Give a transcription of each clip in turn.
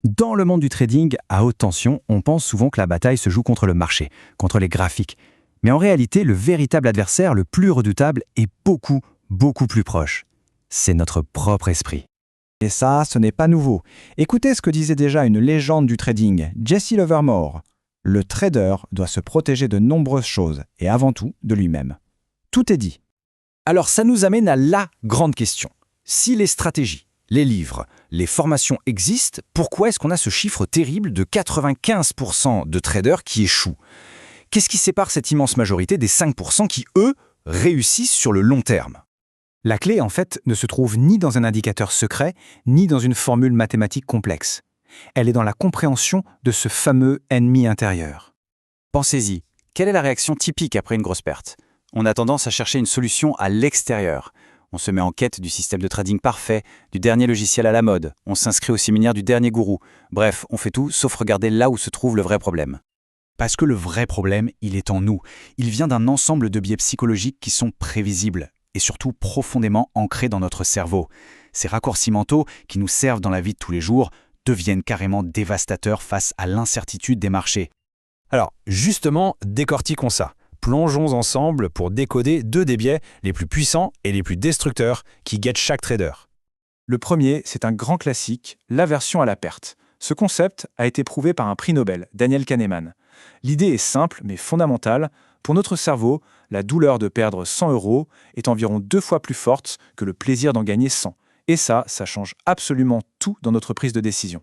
Dans le monde du trading à haute tension, on pense souvent que la bataille se joue contre le marché, contre les graphiques. Mais en réalité, le véritable adversaire, le plus redoutable, est beaucoup, beaucoup plus proche. C'est notre propre esprit. Et ça, ce n'est pas nouveau. Écoutez ce que disait déjà une légende du trading, Jesse Livermore. Le trader doit se protéger de nombreuses choses, et avant tout de lui-même. Tout est dit. Alors ça nous amène à la grande question. Si les stratégies, les livres, les formations existent, pourquoi est-ce qu'on a ce chiffre terrible de 95% de traders qui échouent? Qu'est-ce qui sépare cette immense majorité des 5% qui, eux, réussissent sur le long terme? La clé, en fait, ne se trouve ni dans un indicateur secret, ni dans une formule mathématique complexe. Elle est dans la compréhension de ce fameux ennemi intérieur. Pensez-y, quelle est la réaction typique après une grosse perte? On a tendance à chercher une solution à l'extérieur. On se met en quête du système de trading parfait, du dernier logiciel à la mode, on s'inscrit au séminaire du dernier gourou. Bref, on fait tout sauf regarder là où se trouve le vrai problème. Parce que le vrai problème, il est en nous. Il vient d'un ensemble de biais psychologiques qui sont prévisibles et surtout profondément ancrés dans notre cerveau. Ces raccourcis mentaux qui nous servent dans la vie de tous les jours deviennent carrément dévastateurs face à l'incertitude des marchés. Alors, justement, décortiquons ça. Plongeons ensemble pour décoder deux des biais les plus puissants et les plus destructeurs qui guettent chaque trader. Le premier, c'est un grand classique, l'aversion à la perte. Ce concept a été prouvé par un prix Nobel, Daniel Kahneman. L'idée est simple mais fondamentale. Pour notre cerveau, la douleur de perdre 100 € est environ 2 fois plus forte que le plaisir d'en gagner 100. Et ça change absolument tout dans notre prise de décision.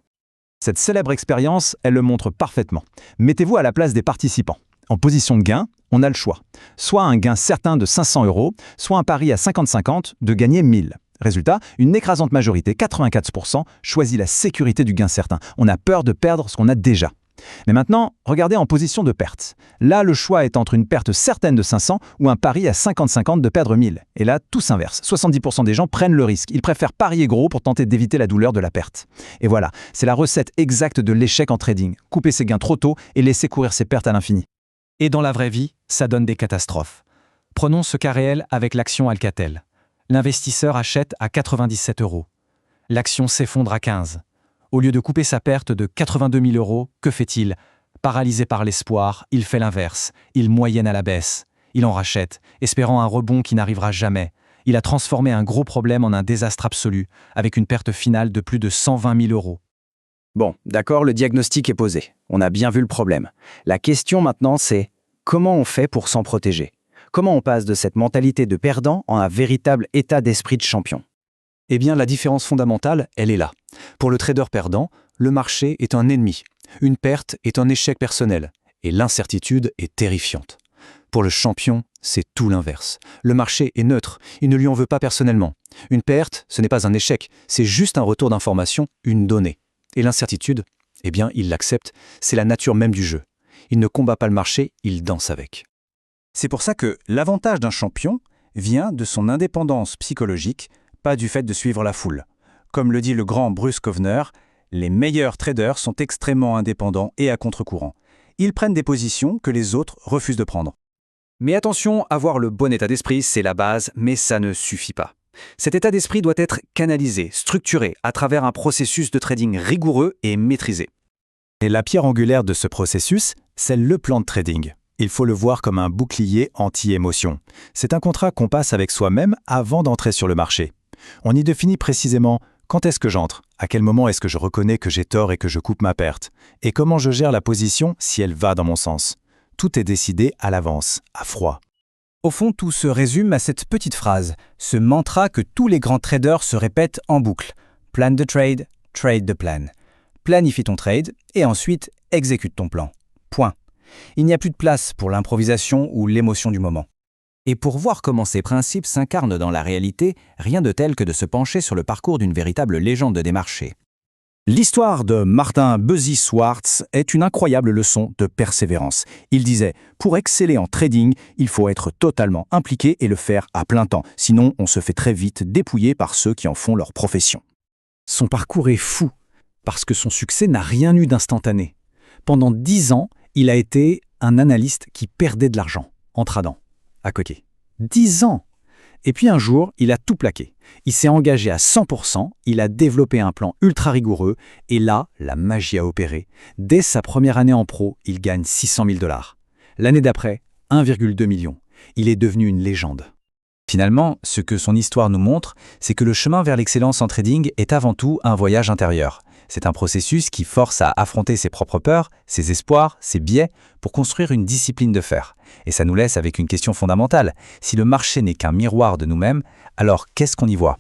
Cette célèbre expérience, elle le montre parfaitement. Mettez-vous à la place des participants. En position de gain, on a le choix. Soit un gain certain de 500 €, soit un pari à 50-50 de gagner 1000. Résultat, une écrasante majorité, 84%, choisit la sécurité du gain certain. On a peur de perdre ce qu'on a déjà. Mais maintenant, regardez en position de perte. Là, le choix est entre une perte certaine de 500 ou un pari à 50-50 de perdre 1000. Et là, tout s'inverse. 70% des gens prennent le risque. Ils préfèrent parier gros pour tenter d'éviter la douleur de la perte. Et voilà, c'est la recette exacte de l'échec en trading. Couper ses gains trop tôt et laisser courir ses pertes à l'infini. Et dans la vraie vie, ça donne des catastrophes. Prenons ce cas réel avec l'action Alcatel. L'investisseur achète à 97 €. L'action s'effondre à 15. Au lieu de couper sa perte de 82 000 €, que fait-il? Paralysé par l'espoir, il fait l'inverse. Il moyenne à la baisse. Il en rachète, espérant un rebond qui n'arrivera jamais. Il a transformé un gros problème en un désastre absolu, avec une perte finale de plus de 120 000 €. Bon, d'accord, le diagnostic est posé. On a bien vu le problème. La question maintenant, c'est comment on fait pour s'en protéger? Comment on passe de cette mentalité de perdant en un véritable état d'esprit de champion? Eh bien, la différence fondamentale, elle est là. Pour le trader perdant, le marché est un ennemi. Une perte est un échec personnel. Et l'incertitude est terrifiante. Pour le champion, c'est tout l'inverse. Le marché est neutre. Il ne lui en veut pas personnellement. Une perte, ce n'est pas un échec. C'est juste un retour d'information, une donnée. Et l'incertitude, eh bien, il l'accepte. C'est la nature même du jeu. Il ne combat pas le marché, il danse avec. C'est pour ça que l'avantage d'un champion vient de son indépendance psychologique, pas du fait de suivre la foule. Comme le dit le grand Bruce Kovner, les meilleurs traders sont extrêmement indépendants et à contre-courant. Ils prennent des positions que les autres refusent de prendre. Mais attention, avoir le bon état d'esprit, c'est la base, mais ça ne suffit pas. Cet état d'esprit doit être canalisé, structuré, à travers un processus de trading rigoureux et maîtrisé. Et la pierre angulaire de ce processus, c'est le plan de trading. Il faut le voir comme un bouclier anti-émotion. C'est un contrat qu'on passe avec soi-même avant d'entrer sur le marché. On y définit précisément quand est-ce que j'entre, à quel moment est-ce que je reconnais que j'ai tort et que je coupe ma perte, et comment je gère la position si elle va dans mon sens. Tout est décidé à l'avance, à froid. Au fond, tout se résume à cette petite phrase, ce mantra que tous les grands traders se répètent en boucle. Plan the trade, trade the plan. Planifie ton trade et ensuite exécute ton plan. Point. Il n'y a plus de place pour l'improvisation ou l'émotion du moment. Et pour voir comment ces principes s'incarnent dans la réalité, rien de tel que de se pencher sur le parcours d'une véritable légende des marchés. L'histoire de Martin Buzzy Swartz est une incroyable leçon de persévérance. Il disait « Pour exceller en trading, il faut être totalement impliqué et le faire à plein temps. Sinon, on se fait très vite dépouiller par ceux qui en font leur profession. » Son parcours est fou, parce que son succès n'a rien eu d'instantané. Pendant 10 ans, il a été un analyste qui perdait de l'argent en tradant, à côté. 10 ans! Et puis un jour, il a tout plaqué. Il s'est engagé à 100%, il a développé un plan ultra rigoureux, et là, la magie a opéré. Dès sa première année en pro, il gagne 600 000 $. L'année d'après, 1,2 million. Il est devenu une légende. Finalement, ce que son histoire nous montre, c'est que le chemin vers l'excellence en trading est avant tout un voyage intérieur. C'est un processus qui force à affronter ses propres peurs, ses espoirs, ses biais, pour construire une discipline de fer. Et ça nous laisse avec une question fondamentale. Si le marché n'est qu'un miroir de nous-mêmes, alors qu'est-ce qu'on y voit ?